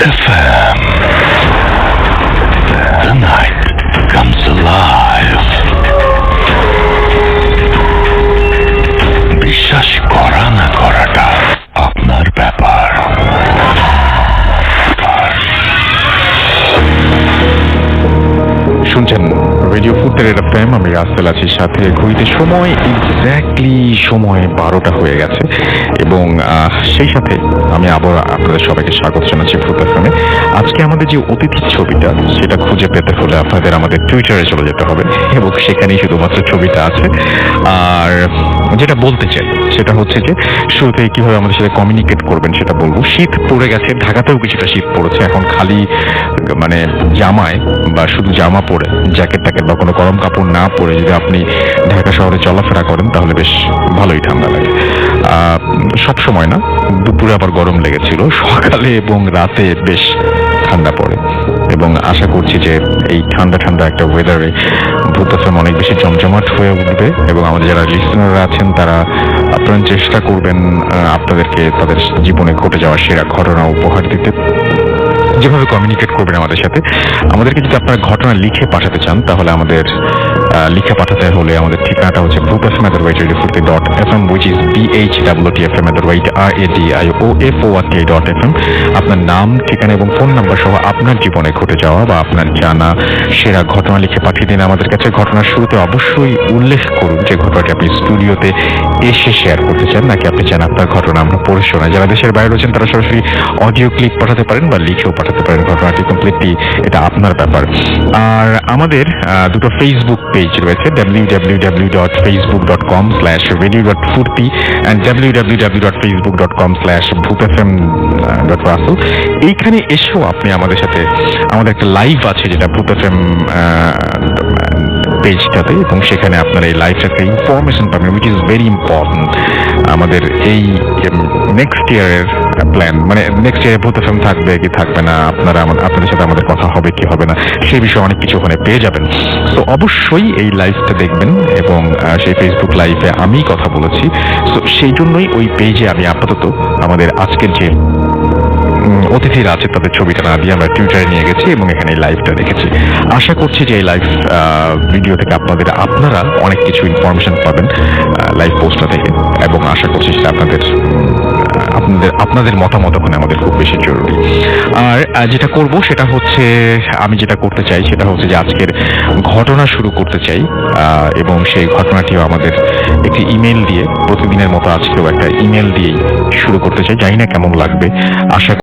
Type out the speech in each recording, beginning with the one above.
FM. The night comes alive. বিশ্বাস করা না করাটা আপনার ব্যাপার। শুনছেন রেডিও ফুটের FM, আমি রাসেল আছি সাথে। ঘড়িতে সময় এক্স্যাক্টলি সময় 12টা হয়ে গেছে এবং সেই সাথে আমি আবার আপনাদের সবাইকে স্বাগত জানাচ্ছি ফুট FM এ। আজকে আমাদের যে অতিথির ছবিটা সেটা খুঁজে পেতে হলে আপনাদের আমাদের টুইটারে চলে যেতে হবে এবং সেখানেই শুধুমাত্র ছবিটা আছে। আর যেটা বলতে চাই সেটা হচ্ছে যে শুরুতে কিভাবে আমাদের সাথে কমিউনিকেট করবেন সেটা বলবো। শীত পড়ে গেছে, ঢাকাতেও কিছুটা শীত পড়েছে। এখন খালি মানে জামায় বা শুধু জামা পরে জ্যাকেট ট্যাকেট বা কোনো গরম কাপড় না পরে যদি আপনি ঢাকা শহরে চলাফেরা করেন তাহলে বেশ ভালোই ঠান্ডা লাগে। সব সময় না, দুপুরে আবার গরম লেগেছিল, সকালে এবং রাতে বেশ ঠান্ডা পড়ে এবং আশা করছি যে এই ঠান্ডা ঠান্ডা একটা ওয়েদারে ভূত FM অনেক বেশি জমজমাট হয়ে উঠবে এবং আমাদের যারা লিসনাররা আছেন তারা আপনারা চেষ্টা করবেন আপনাদেরকে তাদের জীবনে ঘটে যাওয়া সেরা ঘটনা উপহার দিতে। যেভাবে কমিউনিকেট করবেন আমাদের সাথে, আমাদেরকে যদি আপনারা ঘটনা লিখে পাঠাতে চান তাহলে আমাদের লিখে পাঠাতে হলে আমাদের ঠিকানাটা হচ্ছে bhootfm@radiofurti.fm, which is bhwtfm@radioforti.fm। আপনার নাম, ঠিকানা এবং ফোন নাম্বার সহ আপনার জীবনে ঘটে যাওয়া বা আপনার জানা সেরা ঘটনা লিখে পাঠিয়ে দিন আমাদের কাছে। ঘটনার শুরুতে অবশ্যই উল্লেখ করুন যে ঘটনাটি আপনি স্টুডিওতে এসে শেয়ার করতে চান নাকি আপনি চান আপনার ঘটনা আমরা পড়ে শোনাই। যারা দেশের বাইরে রয়েছেন তারা সরাসরি অডিও ক্লিপ পাঠাতে পারেন বা লিখেও পাঠাতে পারেন ঘটনাটি কমপ্লিটলি, এটা আপনার ব্যাপার। আর আমাদের দুটো ফেসবুক পেজ রয়েছে, www.facebook.com/radio.furti and www.facebook.com/bhootfm.russell। এইখানে এসেও আপনি আমাদের সাথে, আমাদের একটা লাইভ আছে যেটা ভূত FM পেজটাতে, এবং সেখানে আপনারা এই লাইভটাতে ইনফরমেশন পাবেন, উইচ ইজ ভেরি ইম্পর্টেন্ট। আমাদের এই নেক্সট ইয়ারের প্ল্যান, মানে নেক্সট ইয়ারে ভূত FM থাকবে কি থাকবে না, আপনাদের সাথে আমাদের কথা হবে কি হবে না, সেই বিষয়ে অনেক কিছু ওখানে পেয়ে যাবেন। তো অবশ্যই এই লাইভটা দেখবেন এবং সেই ফেসবুক লাইভে আমি কথা বলেছি, তো সেই জন্যই ওই পেজে আমি আপাতত আমাদের আজকের যে অতিথিরা আছে তাদের ছবিটা না দিয়ে আমরা টুইটারে নিয়ে গেছি এবং এখানে এই লাইভটা রেখেছি। আশা করছি যে এই লাইভ ভিডিও থেকে আপনারা অনেক কিছু ইনফরমেশন পাবেন লাইভ পোস্টটা থেকে, এবং আশা করছি সেটা আপনাদের মতামত ওখানে আমাদের খুব বেশি জরুরি। আর যেটা করব সেটা হচ্ছে, আমি যেটা করতে চাই সেটা হচ্ছে যে আজকের ঘটনা শুরু করতে চাই এবং সেই ঘটনাটিও আমাদের একটি ইমেল দিয়ে, প্রতিদিনের মতো আজকেও একটা ইমেল দিয়েই শুরু করতে চাই। জানি না কেমন লাগবে, আশা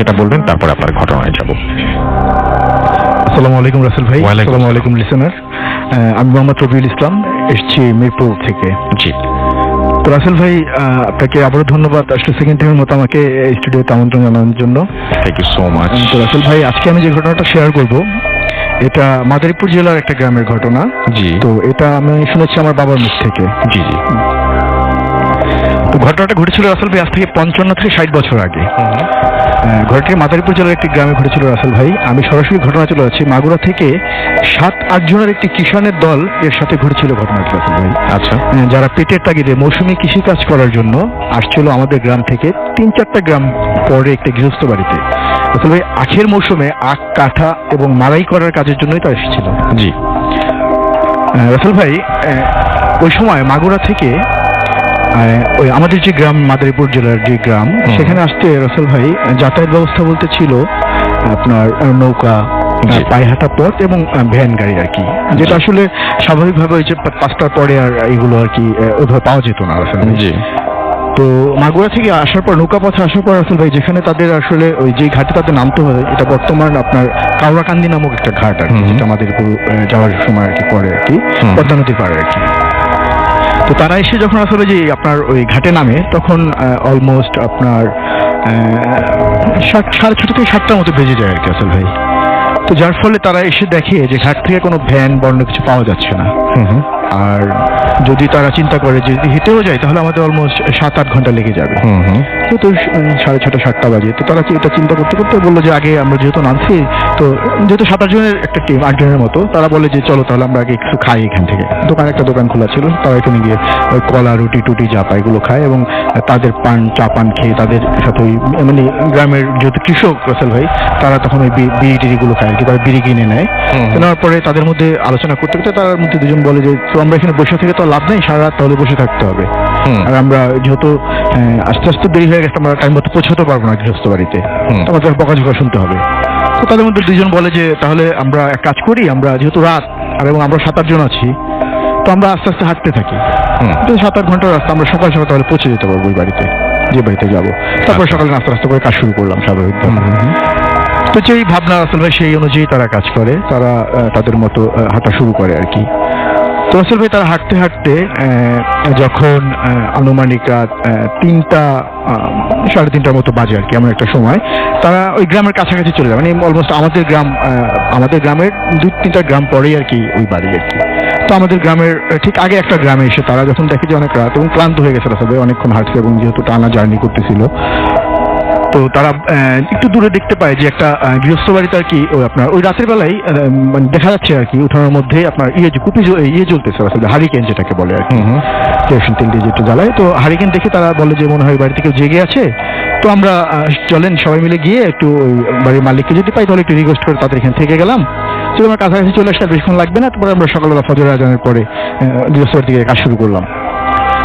সেটা বলবেন, তারপর আপনার ঘটনায় যাব। আসসালামু আলাইকুম রাসেল ভাই। ওয়ালাইকুম আসসালামু আলাইকুম লিসেনার। আমি মোহাম্মদ রবিউল ইসলাম, এসেছি মিরপুর থেকে। জি, তো রাসেল ভাই, আপনাকে আবারও ধন্যবাদ আসলে সেকেন্ড টাইমের মতো আমাকে স্টুডিওতে আমন্ত্রণ জানানোর জন্য। Thank you so much. তো রাসেল ভাই, আজকে আমি যে ঘটনাটা শেয়ার করব, এটা মাদারীপুর জেলার একটা গ্রামের ঘটনা। জি, তো এটা আমি শুনেছি আমার বাবার মুখ থেকে। জি জি। তো ঘটনাটা ঘটেছিল রাসেল ভাই আজ থেকে 55 থেকে 60 বছর আগে। ঘটনাটি মাদারীপুর জেলার একটি গ্রামে ঘটেছিল রাসেল ভাই। আমি সরাসরি ঘটনা চলে যাচ্ছি। মাগুরা থেকে 7-8 জনের একটি কিষানের দল এর সাথে ঘটেছিল ঘটনাটি রাসেল ভাই। আচ্ছা, যারা পেটের তাগিদে মৌসুমী কৃষিকাজ করার জন্য আসছিল আমাদের গ্রাম থেকে 3-4টা গ্রাম পরে একটি গৃহস্থ বাড়িতে। রাসেল ভাই, আখের মৌসুমে আখ কাটা এবং মারাই করার কাজের জন্যই তারা এসেছিল। জি, রাসেল ভাই, ওই সময় মাগুরা থেকে ওই আমাদের যে গ্রাম, মাদারীপুর জেলার যে গ্রাম, সেখানে আসতে রাসেল ভাই যাতায়াত ব্যবস্থা বলতে ছিল আপনার নৌকা, জি। পায়হাটা পথ এবং ভ্যান গাড়ি আর কি, যেটা আসলে স্বাভাবিকভাবে ওই যে 5টার পরে আর এগুলো আর কি ওইভাবে পাওয়া যেত না রাসেল ভাই। জি, তো মাগুরা থেকে আসার পর, নৌকা পথে আসার পর রাসেল ভাই, যেখানে তাদের আসলে ওই যে ঘাটে তাদের নামতে হবে, এটা বর্তমান আপনার কাউরাকান্দি নামক একটা ঘাট আর কি, যেটা মাদারীপুর যাওয়ার সময় আর কি পরে আর কি, পদ্মা নদীর পাড়ে আর কি। তো তারা এসে যখন আসলে যে আপনার ওই ঘাটে নামে, তখন অলমোস্ট আপনার 6:30 থেকে 7টার মতো বেজে যায় আর কি আসল ভাই। তো যার ফলে তারা এসে দেখে যে ঘাট থেকে কোনো ভ্যান বর্ণ কিছু পাওয়া যাচ্ছে না। আর যদি তারা চিন্তা করে যে যদি হেঁটেও যায় তাহলে আমাদের অলমোস্ট 7-8 ঘন্টা লেগে যাবে। তো 6:30 7টা বাজে। তো তারা এটা চিন্তা করতে করতে বললো যে আগে আমরা যেহেতু নামছি, তো যেহেতু 7-8 জনের একটা টিম, 8 জনের মতো, তারা বলে যে চলো তাহলে আমরা আগে কিছু খাই এখান থেকে। একটা দোকান খোলা ছিল, তারা এখানে গিয়ে ওই কলা, রুটি টুটি যা পায় এগুলো খায় এবং তাদের চা পান খেয়ে তাদের সাথে ওই মানে গ্রামের যেহেতু কৃষক রাসেল ভাই, তারা তখন ওই বিড়ি টিড়িগুলো খায় আর কি, তারা বিড়ি কিনে নেয়। নেওয়ার পরে তাদের মধ্যে আলোচনা করতে করতে তার মধ্যে দুজন বলে যে তো আমরা এখানে বসে থেকে তো লাভ নেই, সারা রাত তাহলে বসে থাকতে হবে। আর আমরা যেহেতু আস্তে আস্তে দেরি হয়ে গেছে, আমরা টাইম মতো পৌঁছতে পারবো না গৃহস্থ বাড়িতে, আমাদের বকাঝকা শুনতে হবে। তো তাদের মধ্যে দুজন বলে যে তাহলে আমরা এক কাজ করি, আমরা যেহেতু রাত আর এবং আমরা 7-8 জন আছি, তো আমরা আস্তে আস্তে হাঁটতে থাকি। 7-8 ঘন্টার রাস্তা, আমরা সকাল সকাল তাহলে পৌঁছে যেতে পারবো ওই বাড়িতে, যে বাড়িতে যাবো। তারপরে সকালে নাস্তা নাস্তা করে কাজ শুরু করলাম স্বাভাবিকভাবে। তো যেই ভাবনা রাসেল ভাই, সেই অনুযায়ী তারা কাজ করে, তারা তাদের মতো হাঁটা শুরু করে আর কি। তো রাসেল ভাই, তারা হাঁটতে হাঁটতে যখন আনুমানিক রাত 3টা 3:30টার মতো বাজে আর কি, এমন একটা সময় তারা ওই গ্রামের কাছাকাছি চলে যায়। মানে অলমোস্ট আমাদের গ্রামের 2-3টা গ্রাম পরেই আর কি ওই বাড়ি আর কি। তো আমাদের গ্রামের ঠিক আগে একটা গ্রামে এসে তারা যখন দেখে যে অনেক রাত এবং ক্লান্ত হয়ে গেছে রাসেল ভাই, অনেকক্ষণ হাঁটছে এবং যেহেতু টানা জার্নি করতেছিল, তো তারা একটু দূরে দেখতে পায় যে একটা গৃহস্থ বাড়িতে আর কি ওই আপনার ওই রাতের বেলায় মানে দেখা যাচ্ছে আর কি উঠানের মধ্যে আপনার জ্বলতেছে আসলে, হারিকেন যেটাকে বলে আর কি, কেরোসিন তেল দিয়ে যেটা জ্বালায়। তো হারিকেন দেখে তারা বলে যে মনে হয় বাড়িতে কেউ জেগে আছে, তো আমরা চলেন সবাই মিলে গিয়ে একটু ওই বাড়ির মালিককে যদি পাই তাহলে একটু রিকোয়েস্ট করে তাদের এখানে থেকে গেলাম। তো আমরা কাছাকাছি চলে আসলে বেশিক্ষণ লাগবে না। তারপরে আমরা সকালবেলা ফজর আজানের পরে গৃহস্থ বাড়ি থেকে কাজ শুরু করলাম।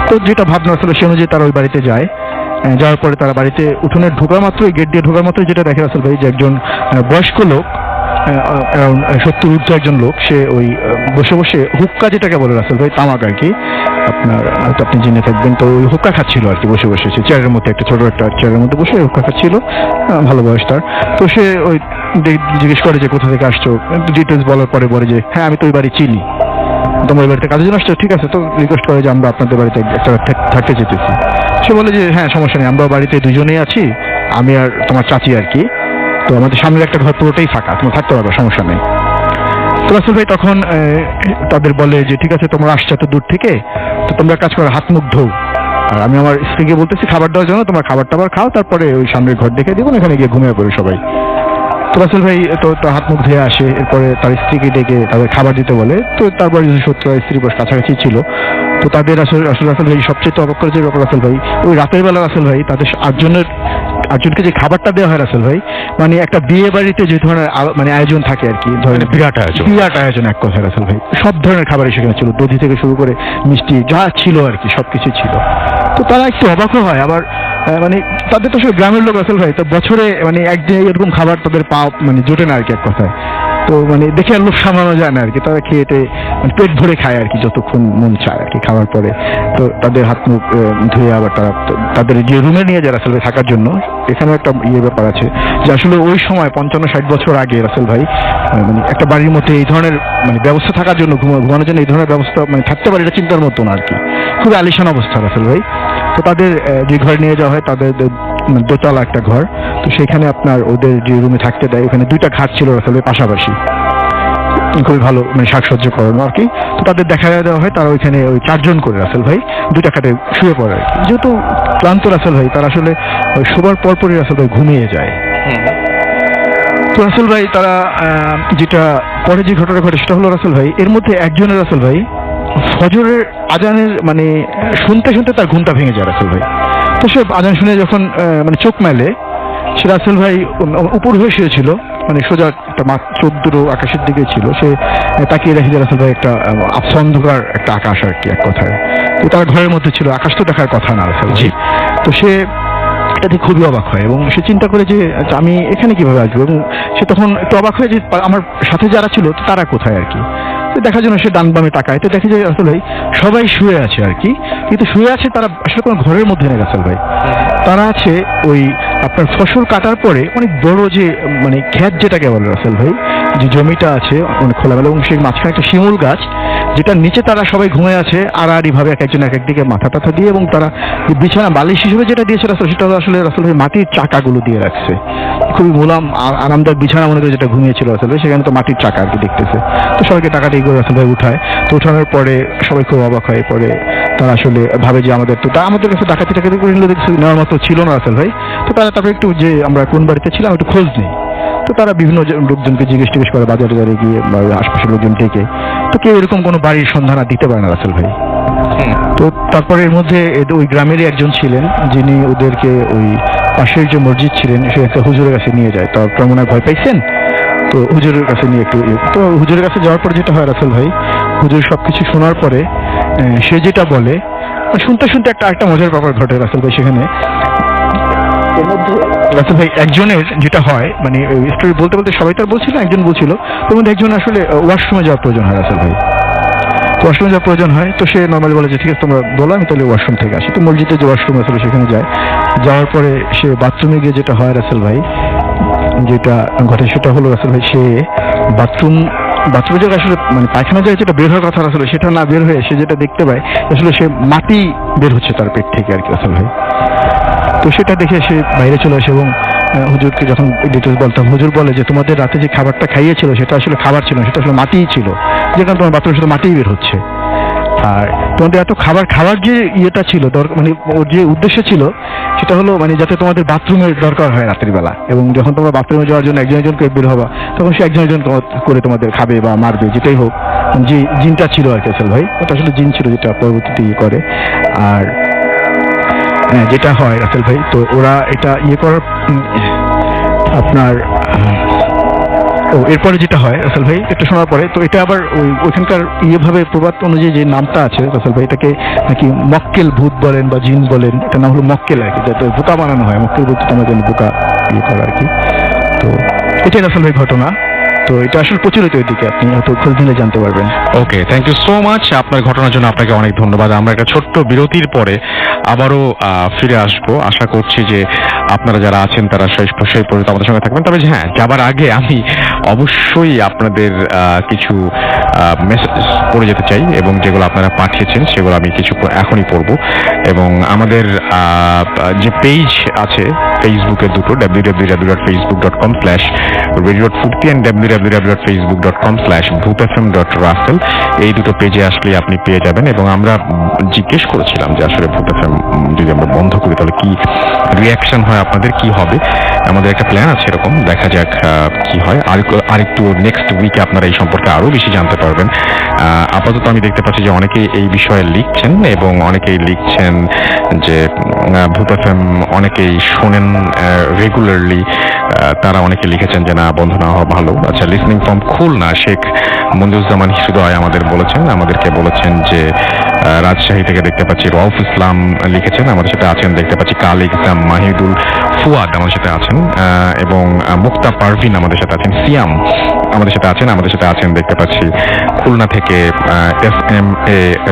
তো যেটা ভাবনা আসলে সে অনুযায়ী তারা ওই বাড়িতে যায়। যাওয়ার পরে তারা বাড়িতে উঠোনে ঢোকার মাত্রই, গেট দিয়ে ঢোকার মাত্রই যেটা দেখে রাসেল ভাই, যে একজন বয়স্ক লোক, 70 ঊর্ধ্ব একজন লোক, সে ওই বসে বসে হুক্কা যেটাকে বলে রাসেল ভাই, তামাক আর কি, আপনার হয়তো আপনি জেনে থাকবেন। তো ওই হুক্কা খাচ্ছিল আর কি বসে বসে, সে চেয়ারের মধ্যে, একটা ছোট একটা চেয়ারের মধ্যে বসে হুক্কা খাচ্ছিল, ভালো বয়স তার। তো সে ওই জিজ্ঞেস করে যে কোথা থেকে আসছো, ডিটেলস বলার পরে বলে যে হ্যাঁ আমি তো ওই বাড়ি চিনি, তোমার বাড়িতে কাজের জন্য আসছো, ঠিক আছে। তো রিকোয়েস্ট করে যে আমরা আপনাদের বাড়িতে একটা থাকতে যেতেছি। সে বলে যে হ্যাঁ সমস্যা নেই, আমরা বাড়িতে দুজনেই আছি, আমি আর তোমার চাচি আর কি। তো আমাদের সামনের একটা ঘর পুরোটাই ফাঁকা, তোমরা থাকতে পারবে, সমস্যা নেই। তো রাসেল ভাই তখন তাদের বলে যে ঠিক আছে, তোমরা আসছো এত দূর থেকে, তো তোমরা কাজ করো, হাত মুখ ধোও, আর আমি আমার স্ত্রীকে বলতেছি খাবার দেওয়ার জন্য, তোমরা খাবার টাবার খাও, তারপরে ওই সামনের ঘর দেখে দিব, এখানে গিয়ে ঘুমিয়ে পড়ে সবাই। তো রাসেল ভাই তো হাত মুখ ধুয়ে আসে, এরপরে তার স্ত্রীকে ডেকে তাদের খাবার দিতে বলে। তো তারপরে যদি সত্যি স্ত্রী বস কাছাকাছি ছিল, তো তাদের আসলে রাসেল ভাই সবচেয়ে অবাক করে যে ব্যাপার রাসেল ভাই, ওই রাতের বেলা রাসেল ভাই তাদের 8জনকে যে খাবারটা দেওয়া হয় রাসেল ভাই, মানে একটা বিয়ে বাড়িতে যে ধরনের মানে আয়োজন থাকে আর কি, ধরেন বিরাট আয়োজন এক কথা রাসেল ভাই, সব ধরনের খাবারই সেখানে ছিল, দধি থেকে শুরু করে মিষ্টি যা ছিল আর কি, সবকিছু ছিল। তো তারা একটু অবাকও হয়, আবার মানে তাদের তো সব গ্রামের লোক রাসেল ভাই, তো বছরে মানে একদিন এরকম খাবার তাদের পাওয়া মানে জোটে না আর কি এক কথায়। তো মানে দেখে আর লোভ সামলানো যায় না আর কি, তারা খেয়ে মানে পেট ভরে খায় আর কি, যতক্ষণ মন চায় আর কি খাওয়ার পরে। তো তাদের হাত মুখ ধুয়ে আবার তারা তাদের যে রুমে নিয়ে যায় রাসেল ভাই থাকার জন্য, এখানেও একটা ব্যাপার আছে যে আসলে ওই সময় 55-60 বছর আগে রাসেল ভাই মানে একটা বাড়ির মধ্যে এই ধরনের মানে ব্যবস্থা থাকার জন্য, ঘুমানোর জন্য এই ধরনের ব্যবস্থা মানে থাকতে পারে এটা চিন্তার মতো না আর কি, খুবই আলিশান অবস্থা রাসেল ভাই। তো তাদের যে ঘরে নিয়ে যাওয়া হয় তাদের দোতলা একটা ঘর, তো সেখানে আপনার ওদের যে রুমে থাকতে দেয় ওখানে 2টা খাট ছিল রাসেল ভাই পাশাপাশি, খুবই ভালো মানে সাজসজ্জা করানো আর কি। তো তাদের দেখা দেওয়া হয় তারা ওইখানে ওই 4 জন করে রাসেল ভাই 2টা খাটে শুয়ে পড়ে আর কি। যেহেতু ক্লান্ত রাসেল ভাই, তারা আসলে শোবার পরপরই রাসেল ভাই ঘুমিয়ে যায়। তো রাসেল ভাই তারা যেটা পরে যে ঘটনা ঘটে সেটা হলো রাসেল ভাই, এর মধ্যে একজনের রাসেল ভাই ফজরের আজানের মানে শুনতে শুনতে তার ঘুমটা ভেঙে যায় রাসেল ভাই। তো সে আজান শুনে যখন মানে চোখ মেলে, সে রাসেল ভাই উপর হয়ে শুয়েছিল, মানে সোজা একটা চোদ্দুর আকাশের দিকে ছিল, সে তাকিয়ে দেখে যে রাসেল ভাই একটা অন্ধকার একটা আকাশ আর কি এক কথায়। তো তার ঘরের মধ্যে ছিল, আকাশ তো দেখার কথা না রাসেল ভাই। তো সে এটাতে খুবই অবাক হয় এবং সে চিন্তা করে যে আচ্ছা আমি এখানে কিভাবে আসবো, এবং সে তখন একটু অবাক হয় যে আমার সাথে যারা ছিল তারা কোথায় আর কি। তো দেখার জন্য সে ডান বামে তাকায়, তো দেখে যে আসলে সবাই শুয়ে আছে আর কি, কিন্তু শুয়ে আছে তারা আসলে কোনো ঘরের মধ্যে নেই রাসেল ভাই, তারা আছে ওই আপনার ফসল কাটার পরে অনেক বড় যে মানে ক্ষেত যেটাকে বলে রাসেল ভাই, যে জমিটা আছে অনেক খোলামেলা, এবং সেই মাঝখানে একটা শিমুল গাছ যেটার নিচে তারা সবাই ঘুমিয়ে আছে আড়াআড়ি ভাবে, এক একজন এক একদিকে মাথা টাথা দিয়ে, এবং তারা বিছানা বালিশ হিসেবে যেটা দিয়েছে রাসেল, সেটা আসলে রাসেল ভাই মাটির চাকাগুলো দিয়ে রাখছে, খুবই মোলাম আরামদায়ক বিছানা মনে করে যেটা ঘুমিয়েছিল রাসেল ভাই, সেখানে তো মাটির চাকা আর কি দেখতেছে। তো সবাইকে টাকা দিয়ে রাসেল ভাই উঠায়, তো উঠানোর পরে সবাই খুব অবাক হয়, পরে তারা আসলে ভাবে যে আমাদের তো আমাদের কাছে ডাকাতি টাকাতি করে নিলে নেওয়ার মতো ছিল না রাসেল ভাই। তো তারা তারপরে একটু যে আমরা কোন বাড়িতে ছিলাম একটু খোঁজ নেই, তো তারা বিভিন্ন লোকজনকে জিজ্ঞেস টিজ্ঞেস করে, বাজারে বাজারে গিয়ে বা আশপাশের লোকজন ডেকে, তো কেউ এরকম কোনো বাড়ির সন্ধান আর দিতে পারে না রাসেল ভাই। তো তারপরে এর মধ্যে ওই গ্রামেরই একজন ছিলেন যিনি ওদেরকে ওই পাশের যে মসজিদ ছিলেন সে একটা হুজুরের কাছে নিয়ে যায়, তারপর মনে হয় ভয় পাইছেন, তো হুজুরের কাছে নিয়ে একটু, তো হুজুরের কাছে যাওয়ার পর যেটা হয় রাসেল ভাই, হুজুর সবকিছু শোনার পরে সে যেটা বলে, শুনতে শুনতে একটা মজার ব্যাপার ঘটে রাসেল ভাই সেখানে। রাসেল ভাই একজনের যেটা হয় মানে স্টোরি বলতে বলতে সবাই তার বলছিল, একজন বলছিল তোর মধ্যে একজন আসলে ওয়াশরুমে যাওয়ার প্রয়োজন হয় রাসেল ভাই, ওয়াশরুমে যাওয়ার প্রয়োজন হয়, তো সে নর্মালি বলে যে ঠিক আছে তোমরা বলো আমি তাহলে ওয়াশরুম থেকে আসি। তো মসজিদে যে ওয়াশরুম আছে সেখানে যায়, যাওয়ার পরে সে বাথরুমে গিয়ে যেটা হয় রাসেল ভাই, যেটা ঘটে সেটা হলো রাসেল ভাই সে বাথরুমে যে আসলে মানে পায়খানা যায় যেটা বের হওয়ার কথা আসলে সেটা না বের হয়ে সে যেটা দেখতে পায় আসলে সে মাটি বের হচ্ছে তার পেট থেকে আর কি রাসেল ভাই। তো সেটা দেখে সে বাইরে চলে আসে এবং হুজুরকে যখন ডিটেলস বলতাম, হুজুর বলে যে তোমাদের রাতে যে খাবারটা খাইয়েছিল সেটা আসলে খাবার ছিল না, সেটা আসলে মাটিই ছিল, যেখানে তোমার বাথরুমের সাথে মাটিই বের হচ্ছে। আর তোমাদের এত খাবার যে ইয়েটা ছিল মানে ওর যে উদ্দেশ্য ছিল সেটা হলো মানে যাতে তোমাদের বাথরুমের দরকার হয় রাত্রি বেলা, এবং যখন তোমরা বাথরুমে যাওয়ার জন্য একজন বের হবা তখন সে একজন করে তোমাদের খাবে বা মারবে, যেটাই হোক, যে জিনটা ছিল আর কি রাসেল ভাই, ওটা আসলে জিন ছিল যেটা পরবর্তীতে ইয়ে করে। আর যেটা হয় রাসেল ভাই, তো ওরা এটা ইয়ে করার আপনার এরপরে যেটা হয় রাসেল ভাই, এটা শোনার পরে তো এটা আবার ওইখানকার ইয়েভাবে প্রবাদ অনুযায়ী যে নামটা আছে রাসেল ভাই, এটাকে নাকি মক্কেল ভূত বলেন বা জিন বলেন, এটা নাম হলো মক্কেল আর কি, যাতে বোকা বানানো হয়, মক্কেল ভূত তোমার জন্য বোকা ইয়ে করা আর কি। তো এটাই রাসেল ভাই ঘটনা, তো এটা আসলে প্রচলিত এদিকে, আপনি হয়তো খোঁজ নিলে জানতে পারবেন। ওকে, থ্যাংক ইউ সো মাচ, আপনার ঘটনার জন্য আপনাকে অনেক ধন্যবাদ। আমরা একটা ছোট্ট বিরতির পরে আবারও ফিরে আসবো, আশা করছি যে আপনারা যারা আছেন তারা সেই পর্যন্ত আমাদের সঙ্গে থাকবেন। তবে হ্যাঁ, যাবার আগে আমি অবশ্যই আপনাদের কিছু মেসেজ পড়ে যেতে চাই, এবং যেগুলো আপনারা পাঠিয়েছেন সেগুলো আমি কিছু এখনই পড়বো। এবং আমাদের যে পেজ আছে ফেসবুকে দুটো, www.facebook.com/radio.ফুর্তি and www.facebook.com/bhutfm.russell, এই দুটো পেজে আসলে আপনি পেয়ে যাবেন। এবং আমরা জিজ্ঞেস করেছিলাম যে আসলে ভূত এফএম যদি আমরা বন্ধ করি তাহলে কি রিয়াকশন হয়, আপনাদের কি হবে। আমাদের একটা প্ল্যান আছে এরকম, দেখা যাক কি হয়। আরেকটু নেক্সট উইকে আপনারা এই সম্পর্কে আরো বেশি জানতে পারবেন। আপাতত আমি দেখতে পাচ্ছি যে অনেকেই এই বিষয়ে লিখছেন, এবং অনেকেই লিখছেন যে ভূত এফএম অনেকেই শোনেন রেগুলারলি, তারা অনেকে লিখেছেন যে না বন্ধ না হওয়া ভালো। আচ্ছা, লিসনিং ফ্রম খুলনা শেখ মঞ্জুজ্জামান হৃদয় আমাদেরকে বলেছেন যে রাজশাহী থেকে দেখতে পাচ্ছি রউফ ইসলাম লিখেছেন, আমাদের সাথে আছেন দেখতে পাচ্ছি কাল ইকজাম মাহিদুল ফুয়াদ আমাদের সাথে আছেন, এবং মুক্তা পারভিন আমাদের সাথে আছেন, সিয়াম আমাদের সাথে আছেন দেখতে পাচ্ছি খুলনা থেকে SM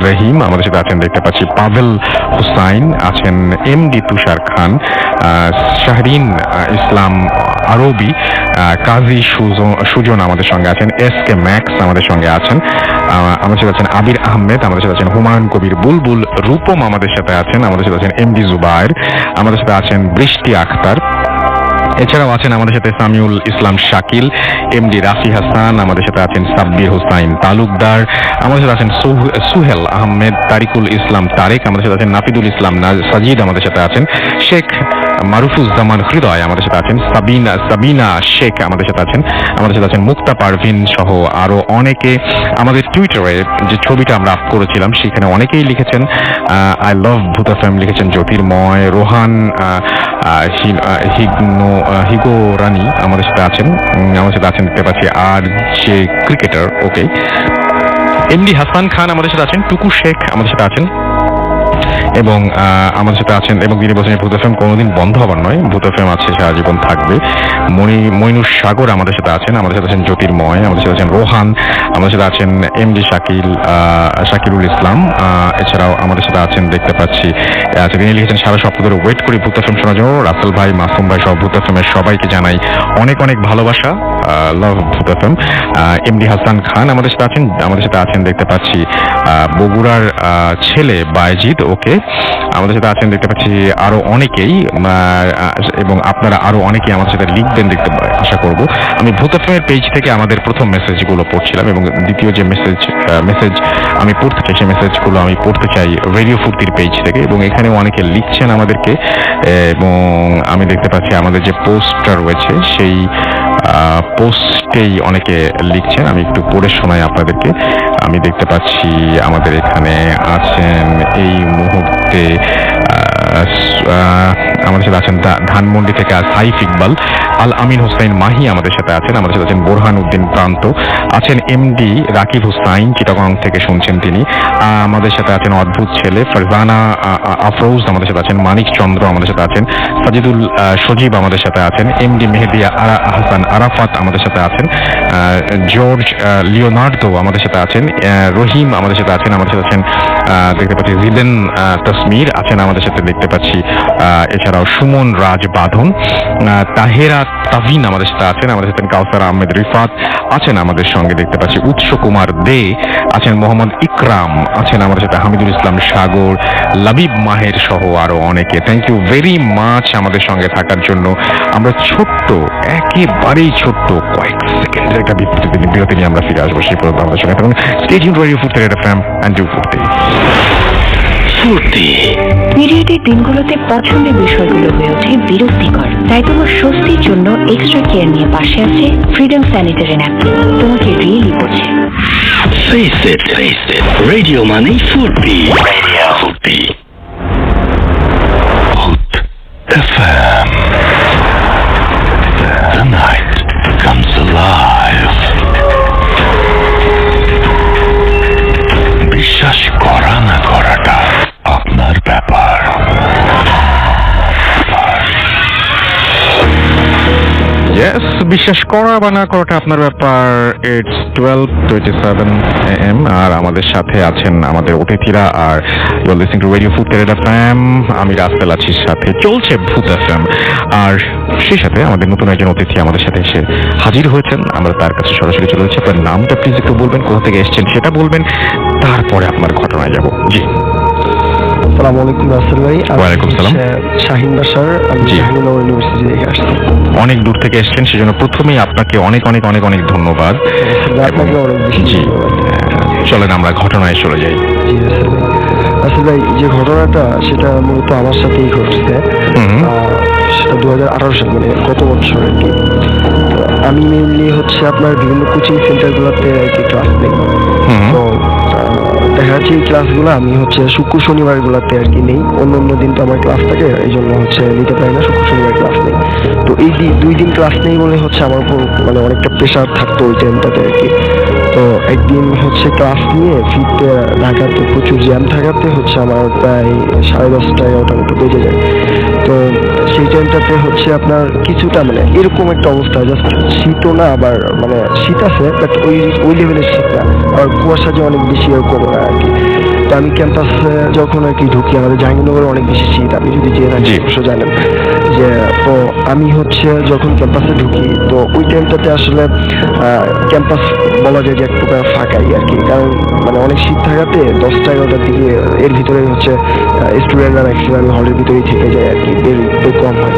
রহিম আমাদের সাথে আছেন দেখতে পাচ্ছি, পাভেল হুসাইন আছেন, MD তুষার খান, শাহরিন ইসলাম আরবি, কাজী সুজন আমাদের সঙ্গে আছেন, SK ম্যাক্স আমাদের সঙ্গে আছেন, আমাদের সাথে আছেন আবির আহমেদ, আমাদের সাথে আছেন হুমায়ুন কবির বুলবুল, রূপম আমাদের সাথে আছেন, আমাদের সাথে আছেন MD জুবায়ের, আমাদের সাথে আছেন বৃষ্টি আখতার, এছাড়াও আছেন আমাদের সাথে সামিউল ইসলাম শাকিল, MD রাফি হাসান, আমাদের সাথে আছেন সাব্বির হোসাইন তালুকদার, আমাদের সাথে আছেন সুহেল আহমেদ, তারিকুল ইসলাম তারেক, আমাদের সাথে আছেন নাফিদুল ইসলাম সাজিদ, আমাদের সাথে আছেন শেখ মারুফুজ্জামান হৃদয়, আমাদের সাথে আছেন সাবিনা শেখ, আমাদের সাথে আছেন মুক্তা পারভিন সহ আরো অনেকে। আমাদের টুইটারে যে ছবিটা আমরা আপ করেছিলাম সেখানে অনেকেই লিখেছেন আই লাভ ভূত FM, লিখেছেন জ্যোতির্ময়, রোহান হিগো রানী আমাদের সাথে আছেন দেখতে পাচ্ছি, আর যে ক্রিকেটার ওকে MD হাসান খান আমাদের সাথে আছেন, টুকু শেখ আমাদের সাথে আছেন এবং আমাদের সাথে আছেন, এবং তিনি বলছেন ভূত FM কোনোদিন বন্ধ হবার নয়, ভূত FM আছে সারা জীবন থাকবে। মইনুর সাগর আমাদের সাথে আছেন জ্যোতির্ময়, আমাদের সাথে আছেন রোহান, আমাদের সাথে আছেন MD শাকিরুল ইসলাম, এছাড়াও আমাদের সাথে আছেন দেখতে পাচ্ছি তিনি লিখেছেন সারা সপ্তাহ ধরে ওয়েট করি ভূত FM শোনার জন্য, রাসেল ভাই, মাসুম ভাই সব ভূত FM এর সবাইকে জানাই অনেক অনেক ভালোবাসা, লাভ ভূত FM। MD হাসান খান আমাদের সাথে আছেন দেখতে পাচ্ছি, বগুড়ার ছেলে বাইজিদ ওকে আমাদের সাথে আছেন দেখতে পাচ্ছি, আরো অনেকেই, এবং আপনারা আরো অনেকেই আমাদের সাথে লিখবেন দেখতে আশা করব। আমি ভূত FM এর পেজ থেকে আমাদের প্রথম মেসেজগুলো পড়ছিলাম এবং দ্বিতীয় যে মেসেজ আমি পড়তে চাই সেই মেসেজগুলো আমি পড়তে চাই রেডিও ফুর্তির পেজ থেকে, এবং এখানে অনেকে লিখছেন আমাদেরকে, এবং আমি দেখতে পাচ্ছি আমাদের যে পোস্টটা রয়েছে সেই পোস্টেই অনেকে লিখছেন, আমি একটু পড়ে শোনাই আপনাদেরকে। আমি দেখতে পাচ্ছি আমাদের এখানে আছেন এই মুহূর্তে আমাদের সাথে আছেন ধানমন্ডি থেকে সাইফ ইকবাল, আল আমিন হোসেন মাহি আমাদের সাথে আছেন বোরহান উদ্দিন প্রান্ত আছেন, MD রাকিব হুসাইন চিটাগং থেকে শুনছেন তিনি, আমাদের সাথে আছেন অদ্ভুত ছেলে ফারজানা আফরোজ, আমাদের সাথে আছেন মানিক চন্দ্র, আমাদের সাথে আছেন সাজিদুল সজীব, আমাদের সাথে আছেন MD মেহেদি হাসান আরাফাত, আমাদের সাথে আছেন জর্জ লিওনার্দো, আমাদের সাথে আছেন রহিম, আমাদের সাথে আছেন দেখতে পাচ্ছি জিদেন তসমির আছেন আমাদের সাথে দেখতে পাচ্ছি, এছাড়াও সুমন রাজ বাঁধন, তাহেরা তাভিন আমাদের সাথে আছেন কাউসার আহমেদ রিফাত আছেন আমাদের সঙ্গে দেখতে পাচ্ছি, উৎস কুমার দে আছেন, মোহাম্মদ ইকরাম আছেন আমাদের সাথে, হামিদুল ইসলাম সাগর, লাবিব মাহের সহ আরো অনেকে। থ্যাংক ইউ ভেরি মাচ আমাদের সঙ্গে থাকার জন্য। আমরা একেবারেই ছোট্ট কয়েক সেকেন্ডের একটা বিরতি নিয়ে আমরা ফিরে আসবো, সেই পর্যন্ত আমাদের সঙ্গে থাকুন। Stay tuned two radio Furti FM and do ফুর্তি। পিরিয়ডের দিনগুলোতে পছন্দের বিষয়গুলো হয়ে ওঠে বিরক্তিকর, তাই তোমার স্বস্তির জন্য এক্সট্রা কেয়ার নিয়ে পাশে আছে ফ্রিডম স্যানিটারি ন্যাপকিন। তোমাকে রিয়েলি বোঝে। Face it, radio মানে ফুর্তি, ভূত FM. The night comes alive. বিশ্বাস করা না করাটা আপনার ব্যাপার। বিশ্বাস করা বা না করাটা আপনার ব্যাপার। ইটস 12:27 AM আর আমাদের সাথে আছেন আমাদের অতিথিরা, আর are you listening to radio Furti FM। আমি রাসেল আছি, সাথে চলছে ভূত FM, আর সেই সাথে আমাদের নতুন একজন অতিথি আমাদের সাথে এসে হাজির হয়েছেন। আমরা তার কাছে সরাসরি চলে যাচ্ছি। আপনার নামটা প্লিজ একটু বলবেন, কোথা থেকে এসেছেন সেটা বলবেন, তারপরে আপনার ঘটনায় যাব। জি, আসসালামু আলাইকুম রাসেল ভাই। ওয়ালাইকুম সালাম। শাহিন বাশার, আমি জাহাঙ্গীরনগর ইউনিভার্সিটি থেকে আসছি। অনেক দূর থেকে এসেছেন, সেজন্য প্রথমেই আপনাকে অনেক অনেক অনেক অনেক ধন্যবাদ। আপনাকে অনেক বেশি জি, ধন্যবাদ। চলেন আমরা ঘটনায় চলে যাই। জি রাসেল ভাই। রাসেল ভাই, যে ঘটনাটা সেটা মূলত আমার সাথেই ঘটছে। সেটা 2018 সাল, মানে গত বছর আর কি। আমি মেইনলি হচ্ছে আপনার বিভিন্ন কোচিং সেন্টারগুলোতে আর কি ক্লাস নেই। তো দেখা যাচ্ছে এই ক্লাসগুলো আমি হচ্ছে শুক্র শনিবার গুলাতে আর কি নেই, অন্য দিন তো আমার ক্লাস থাকে, এই জন্য হচ্ছে নিতে পারি না, শুক্র শনিবার ক্লাস নেই। তো এই 2 দিন ক্লাস নেই বলে হচ্ছে আমার উপর মানে অনেকটা প্রেশার থাকতো ওই টাইমটাতে আর কি। তো একদিন হচ্ছে ক্লাস নিয়ে ফিরতে ঢাকাতে প্রচুর জ্যাম থাকাতে হচ্ছে আমার প্রায় 10:30 11টার মতো বেজে যায়। তো সেই টাইমটাতে হচ্ছে আপনার কিছুটা মানে এরকম একটা অবস্থা, জাস্ট শীতও না, আবার মানে শীত আছে বাট ওই লেভেলের শীত না, আবার কুয়াশা যে অনেক বেশি এরকম না আর কি। তো আমি ক্যাম্পাসে যখন আর কি ঢুকি, আমাদের জাহাঙ্গীরনগরে অনেক বেশি শীত, আপনি যদি জেনে থাকেন অবশ্য জানেন যে। তো আমি হচ্ছে যখন ক্যাম্পাসে ঢুকি, তো ওই টাইমটাতে আসলে ক্যাম্পাস বলা যায় যে এক প্রকার ফাঁকাই আর কি, কারণ মানে অনেক শীত থাকাতে 10টা 11টার দিকে এর ভিতরে হচ্ছে স্টুডেন্টরা ম্যাক্সিমাম হলের ভিতরেই থেকে যায় আর কি, বের কম হয়।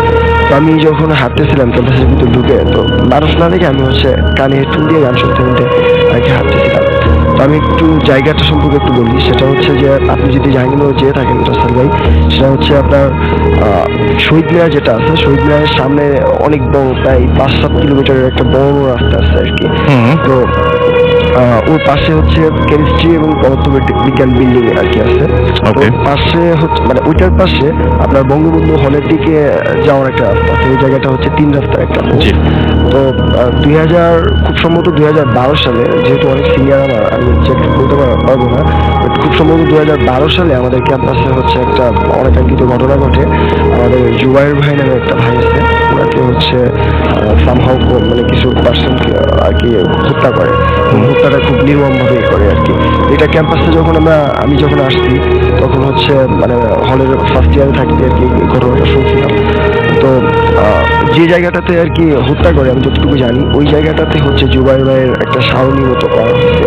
তো আমি যখন হাঁটতেছিলাম ক্যাম্পাসের ভিতরে ঢুকে, তো মানুষ না দেখে আমি হচ্ছে কানে হেডফোন দিয়ে গান শুনতে শুনতে আর কি হাঁটতেছিলাম। তো আমি একটু জায়গাটা সম্পর্কে একটু বলি, সেটা হচ্ছে যে আপনি যদি জাহাঙ্গীরনগর যেয়ে থাকেন রাসেল ভাই, সেটা হচ্ছে আপনার শহীদ মিনার যেটা আছে, শহীদ মিনারের সামনে অনেক বড় প্রায় 5-7 কিলোমিটারের একটা বড় রাস্তা আছে আর কি। তো ওর পাশে হচ্ছে কেমিস্ট্রি এবং পদার্থবিজ্ঞান বিল্ডিং আর কি আছে। তো পাশে হচ্ছে মানে ওইটার পাশে আপনার বঙ্গবন্ধু হলের দিকে যাওয়ার একটা রাস্তা আছে, ওই জায়গাটা হচ্ছে 3 রাস্তার একটা মোড়। তো 2000 খুব সম্ভবত 2012 সালে, যেহেতু অনেক সিনিয়র আমার, আমি এক্সাক্ট বলতে পারবো না, বাট খুব সম্ভবত 2012 সালে আমাদের ক্যাম্পাসে হচ্ছে একটা অনাকাঙ্ক্ষিত ঘটনা ঘটে। আমাদের জুবাইর ভাই নামে একটা ভাই আছে, ওনাকে হচ্ছে সামহাউ মানে কিছু পার্সনকে আর কি হত্যা করে, হত্যাটা খুব নির্মমভাবে করে আর কি। এটা ক্যাম্পাসে যখন আমি যখন আসছি, তখন হচ্ছে মানে হলের ফার্স্ট ইয়ারে থাকতে আর কি এই ঘটনাটা শুনছিলাম। তো যে জায়গাটাতে আর কি হত্যা করে, আমি যতটুকু জানি, ওই জায়গাটাতে হচ্ছে জুবাইর ভাইয়ের একটা সারণী মতো করা হয়েছে।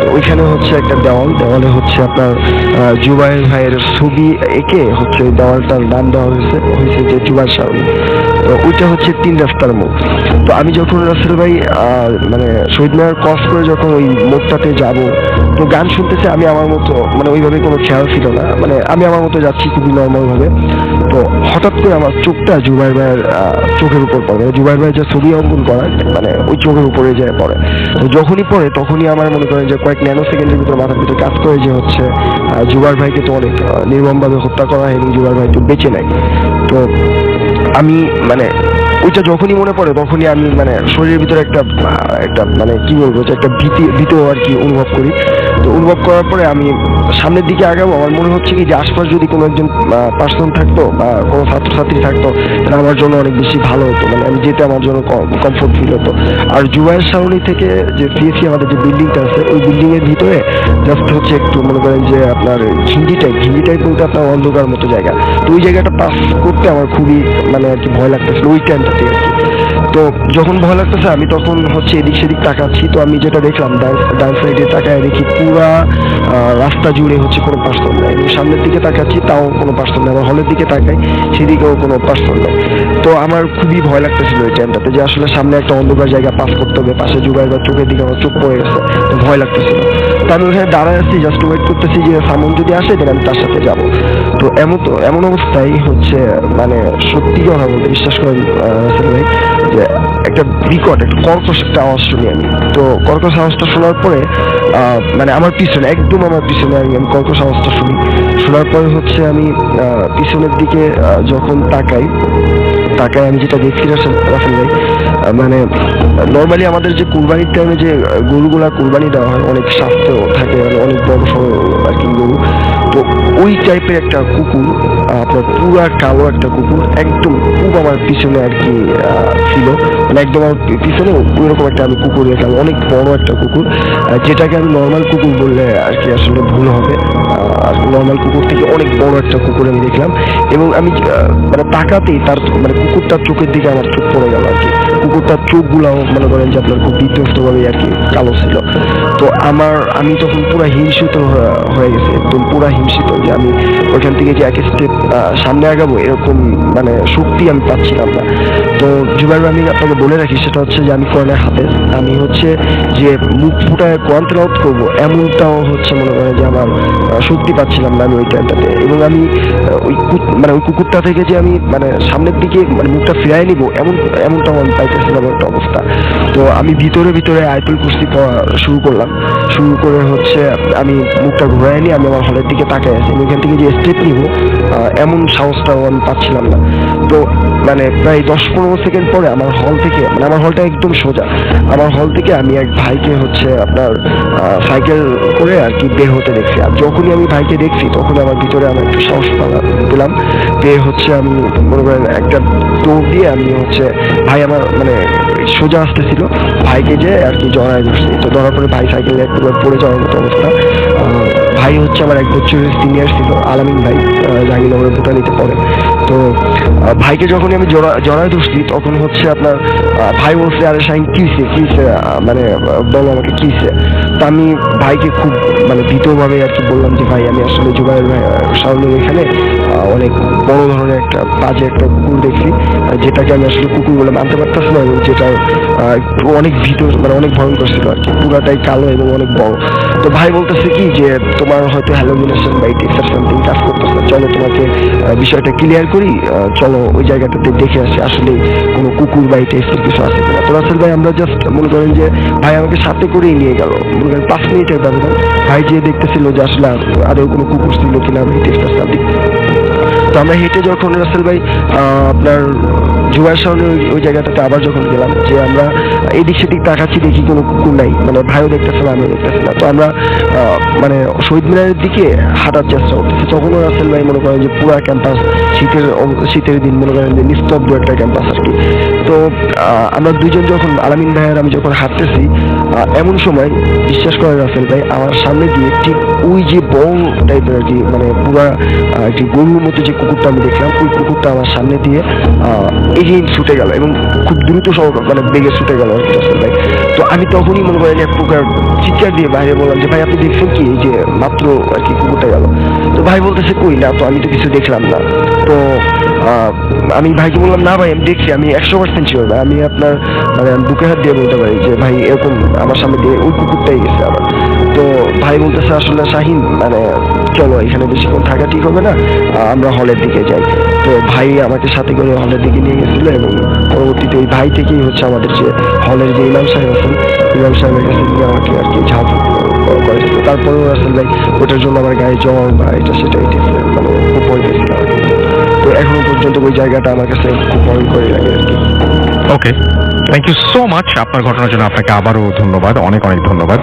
তো ওইখানে হচ্ছে একটা দেওয়ালে হচ্ছে আপনার জুবাইর ভাইয়ের ছবি এঁকে হচ্ছে ওই দেওয়ালটার নাম দেওয়া হয়েছে যে জুবাইর সারণী। তো ওইটা হচ্ছে 3 রাস্তার মোড়। তো আমি যখন রাসেল ভাই মানে শহীদ মিনার ক্রস করে যখন ওই মোড়টাতে যাব, তো গান শুনতেছে, আমি আমার মতো মানে ওইভাবে কোনো খেয়াল ছিল না, মানে আমি আমার মতো যাচ্ছি খুবই নর্মাল ভাবে। তো হঠাৎ করে আমার চোখটা জুবাইর ভাইয়ের চোখের উপর পড়ে, মানে জুবাইর ভাইয়ের যে ছবি অঙ্কন করা মানে ওই চোখের উপরে যায় পড়ে। তো যখনই পড়ে তখনই আমার মনে করেন যে কয়েক ন্যানো সেকেন্ডের ভিতরে মাথার ভিতরে কাজ করে যে হচ্ছে জুবাইর ভাইকে তো অনেক নির্মমভাবে হত্যা করা হয়নি, জুবাইর ভাই তো বেঁচে নাই। তো আমি মানে ওইটা যখনই মনে পড়ে তখনই আমি মানে শরীরের ভিতরে একটা মানে কি বলবো যে একটা ভীত আর কি অনুভব করি। তো অনুভব করার পরে আমি সামনের দিকে আগাবো, আমার মনে হচ্ছে কি যে আশপাশ যদি কোনো একজন পার্সন থাকতো বা কোনো ছাত্রছাত্রী থাকতো, তাহলে আমার জন্য অনেক বেশি ভালো হতো, মানে আমি যেতে আমার জন্য কমফোর্ট ফিল হতো। আর জুবাইর সারণী থেকে যে সিএসি আমাদের যে বিল্ডিংটা আছে, ওই বিল্ডিং এর ভিতরে জাস্ট হচ্ছে একটু মনে করেন যে আপনার ঘিঞ্জি টাইপ বলতে আপনার অন্ধকার মতো জায়গা। তো ওই জায়গাটা পাস করতে আমার খুবই মানে আর কি ভয় লাগতেছিল ওই টাইমটাতে আর কি। তো যখন ভয় লাগতেছে আমি তখন হচ্ছে এদিক সেদিক তাকাচ্ছি। তো আমি যেটা দেখলাম ডান সাইডে তাকায় দেখি পুরা রাস্তা জুড়ে হচ্ছে কোনো পার্সন নাই, এবং সামনের দিকে তাকাচ্ছি তাও কোনো পার্সন নেই, আবার হলের দিকে তাকাই সেদিকেও কোনো পার্সন নেই। তো আমার খুবই ভয় লাগতেছিল ওই টাইমটাতে যে আসলে সামনে একটা অন্ধকার জায়গা পাস করতে হবে, পাশে জুবাইর বা চোখের দিকে আমার চোখ পড়ে গেছে, তো ভয় লাগতেছিল। তো আমি ওখানে দাঁড়ায় আছি, জাস্ট ওয়েট করতেছি যে সামন যদি আসে দেন আমি তার সাথে যাব। তো এমন অবস্থায় হচ্ছে মানে সত্যি কথা বলতে বিশ্বাস করেন রাসেল ভাই, যে একটা বিকট একটা কর্কশ একটা আওয়াজ শুনি আমি। তো কর্কশ আওয়াজটা শোনার পরে মানে আমার পিছনে একদম আমার পিছনে আমি কর্কশ আওয়াজটা শোনার পরে হচ্ছে আমি পিছনের দিকে যখন তাকাই আমি যেটা দেখছি রাসেল ভাই, মানে নর্মালি আমাদের যে কুরবানির টাইমে যে গরুগুলা কুরবানি দেওয়া হয় অনেক স্বাস্থ্য থাকে, মানে অনেক বড় সড়ো আর কি গরু। তো ওই টাইপের একটা কুকুর, আপনার পুরা কালো একটা কুকুর একদম খুব আমার পিছনে আর কি ছিল, মানে একদম আমার পিছনে ওইরকম একটা আমি কুকুর দেখলাম, অনেক বড় একটা কুকুর, যেটাকে আমি নর্মাল কুকুর বললে আর কি আসলে ভুল হবে। আর নর্মাল কুকুর থেকে অনেক বড় একটা কুকুর আমি দেখলাম, এবং আমি মানে তাকাতেই তার মানে কুকুরটার চোখের দিকে আমার চোখ পড়ে গেল আর কি। কুকুরটার চোখগুলাও মনে করেন যে আপনার খুব বিধ্বস্তভাবে আর কি কালো ছিল। তো আমি তখন পুরা হিংসিত হয়ে গেছে, একদম পুরা হিংসিত, যে আমি ওইখান থেকে যে এক স্টেপ সামনে আগাবো এরকম মানে শক্তি আমি পাচ্ছিলাম না। তো জুবাইর আমি আপনাকে বলে রাখি, সেটা হচ্ছে যে আমি কোরআনের হাফেজ, আমি হচ্ছে যে মুখ ফুটায় কোরআন তেলাওয়াত করবো এমনটাও হচ্ছে মনে করেন যে আমার শক্তি পাচ্ছিলাম না আমি ওই টাইমটাতে। এবং আমি ওই কুকুরটা থেকে যে আমি মানে সামনের দিকে মানে মুখটা ফিরাই নিবো এমনটাও আমি পাইতেছিলাম একটা অবস্থা। তো আমি ভিতরে আয়াতুল কুরসি পড়া শুরু করে হচ্ছে আমি মুখটা ঘুরাই নিয়ে আমি আমার হলের দিকে তাকাই আছি, ওইখান থেকে যে স্টেপ নিব এমন সাহসটাও আমি পাচ্ছিলাম না। তো মানে প্রায় 10-15 সেকেন্ড পরে আমার হল থেকে, মানে আমার হলটা একদম সোজা, আমার হল থেকে আমি এক ভাইকে হচ্ছে আপনার সাইকেল করে আর কি বের হতে দেখছি। আর যখনই আমি ভাইকে দেখছি তখন আমার ভিতরে আমার একটু সাহস পেলাম, বের হচ্ছে আমি মনে করেন একটা দৌড় দিয়ে আমি হচ্ছে ভাই আমার মানে সোজা আসতেছিল, ভাইকে যে আর কি জড়ায় ধরছি। তো ধরার পরে ভাই সাইকেলে একবার পড়ে যাওয়ার মতো অবস্থা। ভাই হচ্ছে আমার 1 বছরের সিনিয়র ছিল, আলামিন ভাই, জাহাঙ্গীরনগরের ভুটানিতে পড়ে। তো ভাইকে যখনই আমি জড়ায় ধরছি তখন হচ্ছে আপনার ভাই বলছে আরে শাহিন কিসে মানে বলো আমাকে কিসে। তো আমি ভাইকে খুব মানে ভীতভাবে আর কি বললাম যে ভাই আমি আসলে জুবাইর শাওনের এখানে অনেক বড় ধরনের একটা বাজে একটা কুকুর দেখছি, যেটাকে আমি আসলে কুকুর বলে মানতে পারতেছি না, এবং যেটা অনেক মানে অনেক ভয়ঙ্কর ছিল আর কি, পুরাটাই কালো এবং অনেক বড়। তো ভাই বলতেছে কি যে তোমার হয়তো হ্যালোমিনেশন বা টিক্সার সামথিং কাজ করতেছে, চলো তোমাকে বিষয়টা ক্লিয়ার করি, চলো ওই জায়গাটাতে দেখে আসি আসলে কোনো কুকুর বা এই টাইপের কিছু আছে কিনা। তো রাসেল ভাই আমরা জাস্ট মনে করেন যে ভাই আমাকে সাথে করেই নিয়ে গেল, মনে করেন 5 মিনিটের ব্যবধান। ভাই যে দেখতেছিল যে আসলে আরো কোনো কুকুর ছিল কিনা বা এই টাইপের সামথিং। তো আমরা হেঁটে যখন রাসেল ভাই আপনার জুবাইর শাওনের ওই জায়গাটাতে আবার যখন গেলাম, যে আমরা এদিক সেদিক তাকাচ্ছি, দেখি কোনো কুকুর নাই, মানে ভাইও দেখতেছে না আমিও দেখতেছি না। তো আমরা মানে শহীদ মিনারের দিকে হাঁটার চেষ্টা করতেছি, তখনও রাসেল ভাই মনে করেন যে পুরো ক্যাম্পাস শীতের দিন মনে করেন যে নিস্তব্ধ একটা ক্যাম্পাস আর কি। তো আমরা দুইজন যখন আলামিন ভাই আর আমি যখন হাঁটতেছি, এমন সময় বিশ্বাস করেন রাসেল ভাই আমার সামনে দিয়ে ঠিক ওই যে বং টাইপের আর কি মানে পুরা একটি গরুর মতো যে কুকুরটা আমি দেখলাম, ওই কুকুরটা আমার সামনে দিয়ে এগিয়ে ছুটে গেল এবং খুব দ্রুত মানে বেগে ছুটে গেল আর কি রাসেল ভাই। তো আমি তখনই মনে করেন এক প্রকার চিৎকার দিয়ে বাইরে বললাম যে ভাই আপনি দেখছেন কি, এই যে মাত্র আর কি কুকুরটা গেল। তো ভাই বলতেছে কই না, তো আমি তো কিছু দেখলাম না। তো আমি ভাইকে বললাম না ভাই আমি দেখছি, আমি 100% শিওর ভাই, আমি আপনার মানে বুকে হাত দিয়ে বলতে পারি যে ভাই এরকম আমার সামনে দিয়ে ওই কুকুরটাই গেছে আমার। তো ভাই বলতেছে আসলে শাহিন মানে চলো এখানে বেশিক্ষণ থাকা ঠিক হবে না, আমরা হলের দিকে যাই। তো ভাই আমাকে সাথে করে হলের দিকে নিয়ে গেছিল এবং পরবর্তীতে ওই ভাই থেকেই হচ্ছে আমাদের যে হলের যে ইমাম সাহেব আছেন, ইমাম সাহেবের কাছে নিয়ে আমাকে আর কি ঝাঁপ করেছিল। তারপরেও আসলে ভাই ওটার জন্য আমার গায়ে জ্বর বা এটা সেটা মানে খুব ভয় পেয়েছিল আর কি। তো এখনো পর্যন্ত ওই জায়গাটা আমার কাছে খুব ভয়ঙ্করই লাগে আর কি। ওকে, থ্যাংক ইউ সো মাচ। আপনার ঘটনার জন্য আপনাকে আবারও ধন্যবাদ, অনেক অনেক ধন্যবাদ।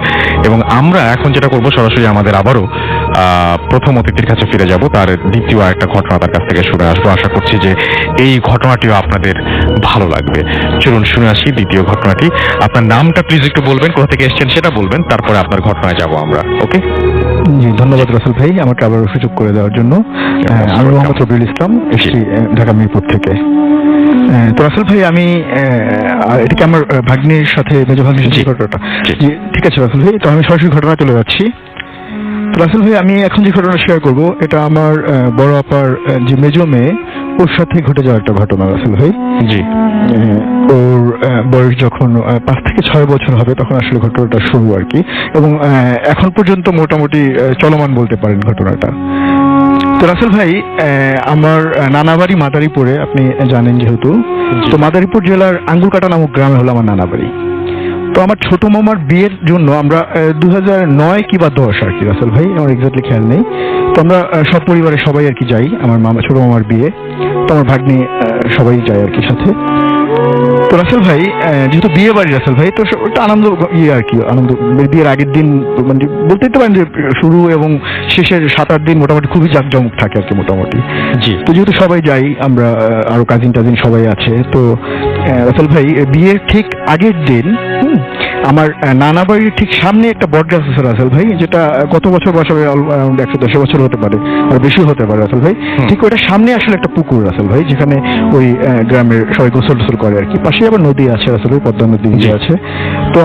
এবং আমরা এখন যেটা করবো, সরাসরি আমাদের আবারও প্রথম অতিথির কাছে ফিরে যাব, তার দ্বিতীয় একটা ঘটনা তার কাছ থেকে শুনে আসবো। আশা করছি যে এই ঘটনাটিও আপনাদের ভালো লাগবে। চলুন শুনে আসি দ্বিতীয় ঘটনাটি। আপনার নামটা প্লিজ একটু বলবেন, কোথা থেকে এসেছেন সেটা বলবেন, তারপরে আপনার ঘটনায় যাব আমরা। ওকে, জি ধন্যবাদ রাসেল ভাই আমাকে আবার সুযোগ করে দেওয়ার জন্য। আমি মোহাম্মদ রবিউল ইসলাম, এসেছি ঢাকা মিরপুর থেকে। তো রাসেল ভাই আমি এটাকে আমার ভাগ্নির সাথে, মেজো ভাগ্নির সাথে ঘটনাটা, ঠিক আছে রাসেল ভাই। তো আমি সরাসরি ঘটনা চলে যাচ্ছি। তো রাসেল ভাই আমি এখন যে ঘটনা শেয়ার করব, এটা আমার বড় আপার যে মেজো মেয়ে, ওর সাথে ঘটে যাওয়া একটা ঘটনা রাসেল ভাই। জি, ওর বয়স যখন 5 থেকে 6 বছর হবে তখন আসলে ঘটনাটা শুরু আর কি, এবং এখন পর্যন্ত মোটামুটি চলমান বলতে পারেন ঘটনাটা। তো রাসেল ভাই আমার নানা বাড়ি মাদারীপুরে, আপনি জানেন যেহেতু। তো মাদারীপুর জেলার আঙ্গুরকাটা নামক গ্রামে হলো আমার নানা বাড়ি। তো আমার ছোট মামার বিয়ের জন্য আমরা 2009 কি বা 10 আর কি রাসেল ভাই, আমার এক্স্যাক্টলি খেয়াল নেই। তো আমরা সব পরিবারের সবাই আর কি যাই, আমার ছোট মামার বিয়ে। তো আমার ভাগ্নি সবাই যায় আর কি সাথে। তো রাসেল ভাই যেহেতু বিয়ে বাড়ি রাসেল ভাই, তো একটা আনন্দ আর কি, আনন্দ বিয়ের আগের দিন মানে বলতেই তো পারেন যে শুরু এবং শেষের 7-8 দিন মোটামুটি খুবই জাঁকজমক থাকে আর কি মোটামুটি। জি। তো যেহেতু সবাই যাই আমরা, আরো কাজিন টাজিন সবাই আছে। তো রাসেল ভাই বিয়ের ঠিক আগের দিন আমার নানা বাড়ির ঠিক সামনে একটা বট গাছ আছে রাসেল ভাই, যেটা কত বছর বয়স হবে, 110 বছর হতে পারে আর বেশি হতে পারে রাসেল ভাই। ঠিক ওইটা সামনে আসলে একটা পুকুর রাসেল ভাই, যেখানে ওই গ্রামের সবাই গোসল টোসল করে আর কি। পাশে আবার নদী আছে রাসেল ভাই, পদ্মা নদী আছে। তো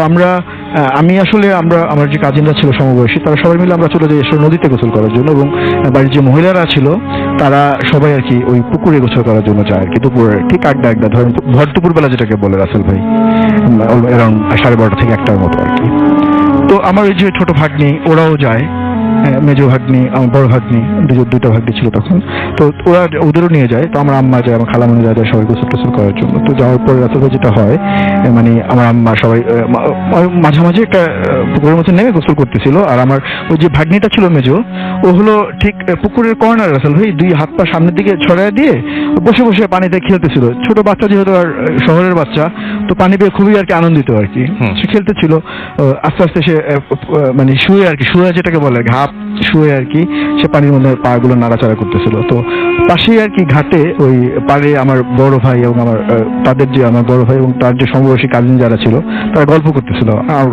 আমি আসলে আমার যে কাজিনরা ছিল সমবয়সী, তারা সবাই মিলে আমরা চলে যাই আসলে নদীতে গোসল করার জন্য, এবং বাড়ির যে মহিলারা ছিল তারা সবাই আর কি ওই পুকুরে গোসল করার জন্য যায় আর কি। দুপুরে ঠিক আড্ডা ধরেন ভর দুপুর বেলা যেটাকে বলে রাসেল ভাই, অ্যারাউন্ড 12:30 থেকে 1টার মতো আর কি। তো আমার ওই যে ছোট ভাগ্নি ওরাও যায়, মেজো ভাগ্নি, আমার বড় ভাগ্নি, দুইটা ভাগ্নি ছিল তখন। তো ওরা ওদেরও নিয়ে যায়। তো আমার আম্মা যায়, আমার খালামণি যায় সবাই গোসল টোসল করার জন্য। তো যাওয়ার পরে রাতে যেটা হয় মানে আমার আম্মা সবাই মাঝামাঝি একটা পুকুরের মধ্যে নেমে গোসল করতেছিল, আর আমার ওই যে ভাগ্নিটা ছিল মেজো, ও হলো ঠিক পুকুরের কর্নার রাসেল ভাই, দুই হাত পা সামনের দিকে ছড়ায় দিয়ে বসে বসে পানিতে খেলতেছিল। ছোট বাচ্চা যেহেতু, আর শহরের বাচ্চা, তো পানি পেয়ে খুবই আর কি আনন্দিত আর কি। সে খেলতেছিল, আস্তে আস্তে সে মানে শুয়ে আর কি, শুয়ে যেটাকে বলে ঘাপ শুয়ে আর কি, সে পানির মধ্যে পা গুলো নাড়াচাড়া করতেছিল। তো পাশেই আর কি ঘাটে ওই পাড়ে আমার বড় ভাই এবং আমার তাদের যে আমার বড় ভাই এবং তার যে সমবয়সী কাজিন যারা ছিল তারা গল্প করতেছিল। আর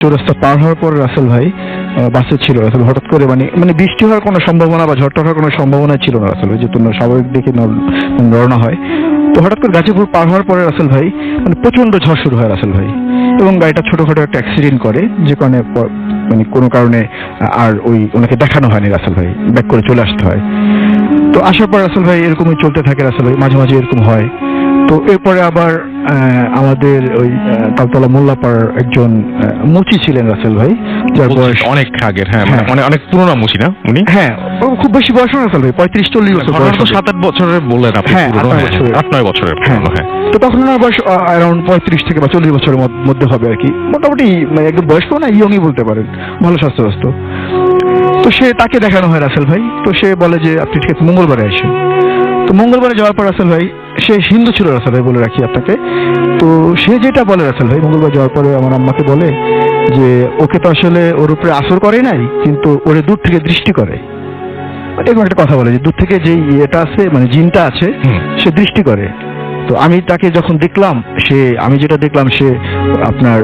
চৌরাস্তা পার হওয়ার পর রাসেল ভাই বাসে ছিল। রাসেল হঠাৎ করে মানে বৃষ্টি হওয়ার কোনো সম্ভাবনা বা ঝড় হওয়ার কোনো সম্ভাবনা ছিল না রাসেল ভাই, যেহেতু স্বাভাবিক দেখে রওনা হয়। তো হঠাৎ করে গাজীপুর পার হওয়ার পরে রাসেল ভাই মানে প্রচন্ড ঝড় শুরু হয় রাসেল ভাই, এবং গাড়িটা ছোটখাটো একটা অ্যাক্সিডেন্ট করে, যে কারণে মানে কোনো কারণে আর ওনাকে দেখানো হয়নি রাসেল ভাই, ব্যাক করে চলে আসতে হয়। তো আসার পর রাসেল ভাই এরকমই চলতে থাকে রাসেল ভাই, মাঝে মাঝে এরকম হয়। তো এরপরে আবার আমাদের ওই তালতলা মোল্লাপাড়ার একজন মুচি ছিলেন রাসেল ভাই, যার বয়স অনেক আগের, হ্যাঁ অনেক পুরোনো মুচি না উনি? হ্যাঁ, খুব বেশি বয়স না রাসেল ভাই, 35-40 বছর বয়স। 7-8 বছরের বললেন আপনি? হ্যাঁ, 8-9 বছরের। হ্যাঁ, তো তখন ওনার বয়স অ্যারাউন্ড 35 থেকে বা 40 বছরের মধ্যে হবে আর কি, মোটামুটি মানে একদম বয়স্ক না, ইয়ংই বলতে পারেন, ভালো স্বাস্থ্যগ্রস্ত। তো তাকে দেখানো হয় রাসেল ভাই। তো সে বলে যে আপনি ঠিক আছে মঙ্গলবারে আসেন। তো মঙ্গলবারে যাওয়ার পর রাসেল ভাই, সে হিন্দু ছিল রাসেল ভাই, বলে রাখি আপনাকে। তো সে যেটা বলে রাসেল ভাই, মঙ্গলবার যাওয়ার পরে আমার আম্মাকে বলে যে ওকে তো আসলে ওর উপরে আসর করে নাই, কিন্তু ওরে দূর থেকে দৃষ্টি করে। এরকম একটা কথা বলে যে দূর থেকে যে ইয়েটা আছে, মানে জিনটা আছে, সে দৃষ্টি করে। তো আমি তাকে যখন দেখলাম, আমি যেটা দেখলাম, সে আপনার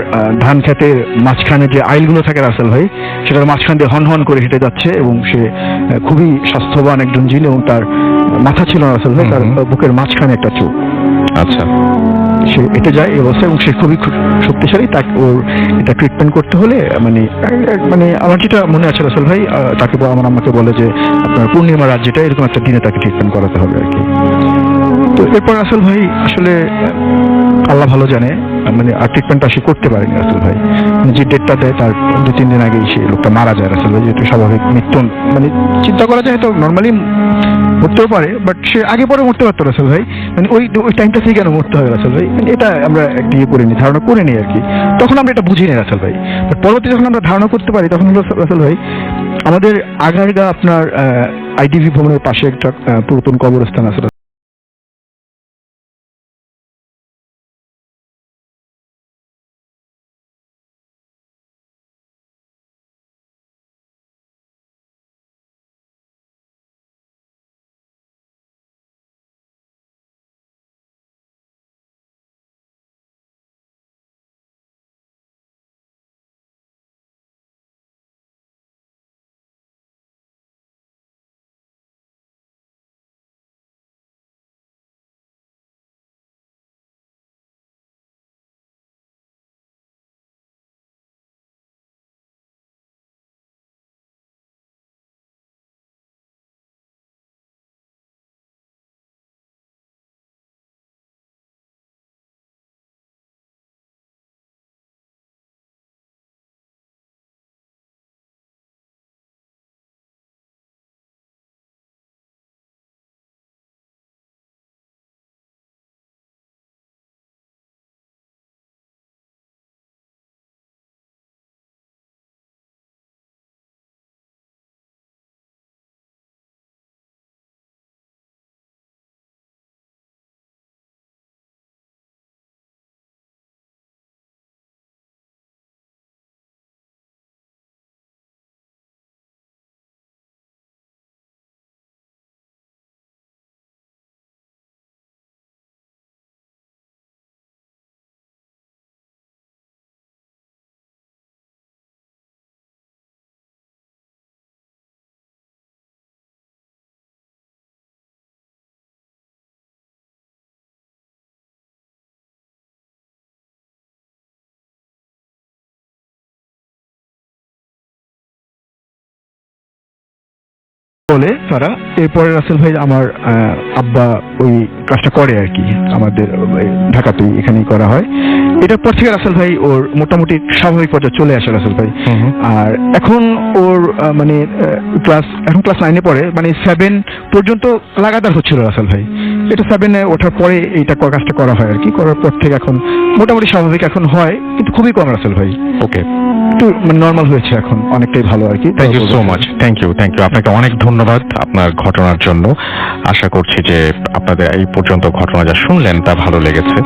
ধান ক্ষেতের মাঝখানে যে আইলগুলো থাকে রাসেল ভাই, সেটার মাঝখান দিয়ে হন হন করে হেঁটে যাচ্ছে, এবং সে খুবই স্বাস্থ্যবান একজন জিন, এবং তার মাথা ছিল না রাসেল ভাই, তার বুকের মাঝখানে একটা চোখ। আচ্ছা, সে হেঁটে যায় এই অবস্থায়, এবং সে খুবই শক্তিশালী। তাকে ওর এটা ট্রিটমেন্ট করতে হলে মানে আমার যেটা মনে আছে রাসেল ভাই, তাকে আমার আমাকে বলে যে আপনার পূর্ণিমা রাত যেটা, এরকম একটা দিনে তাকে ট্রিটমেন্ট করাতে হবে আর কি। তো এরপর রাসেল ভাই আসলে আল্লাহ ভালো জানে, মানে আর ট্রিটমেন্টটা সে করতে পারেনি রাসেল ভাই। মানে যে ডেটটা দেয় তার 2-3 দিন আগেই সে লোকটা মারা যায় রাসেল ভাই, যেহেতু স্বাভাবিক মৃত্যু, মানে চিন্তা করা যায় তো নর্মালি মরতেও পারে, বাট সে আগে পরে মরতে পারতো রাসেল ভাই। মানে ওই টাইমটা থেকে কেন মরতে হবে রাসেল ভাই, মানে এটা আমরা একটা ইয়ে করে নিই, ধারণা করে নিই আর কি। তখন আমরা এটা বুঝি না রাসেল ভাই, বাট পরবর্তী যখন আমরা ধারণা করতে পারি, তখন হলো রাসেল ভাই আমাদের আগারগা আপনার আইটিভি ভবনের পাশে একটা পুরাতন কবরস্থান আছে। বলে তারা। এরপরে রাসেল ভাই আমার আব্বা ওই কাজটা করে আর কি, আমাদের ঢাকাতেই এখানেই করা হয়। এটার পর থেকে রাসেল ভাই ওর মোটামুটি স্বাভাবিক পর্যায়ে চলে আসে রাসেল ভাই। আর এখন ওর মানে এখন ক্লাস 9-এ পড়ে, মানে 7 পর্যন্ত লাগাতার হচ্ছিল রাসেল ভাই। এটা 7-এ ওঠার পরে এইটা কাজটা করা হয় আর কি, করার পর থেকে এখন মোটামুটি স্বাভাবিক এখন হয়, কিন্তু খুবই কম রাসেল ভাই। ওকে, একটু নর্মাল হয়েছে এখন, অনেকটাই ভালো আর কি। Thank you so much, thank you আপনাকে অনেক ধন্যবাদ আপনার ঘটনার জন্য। আশা করছি যে আপনাদের এই পর্যন্ত ঘটনা যা শুনলেন তা ভালো লেগেছে।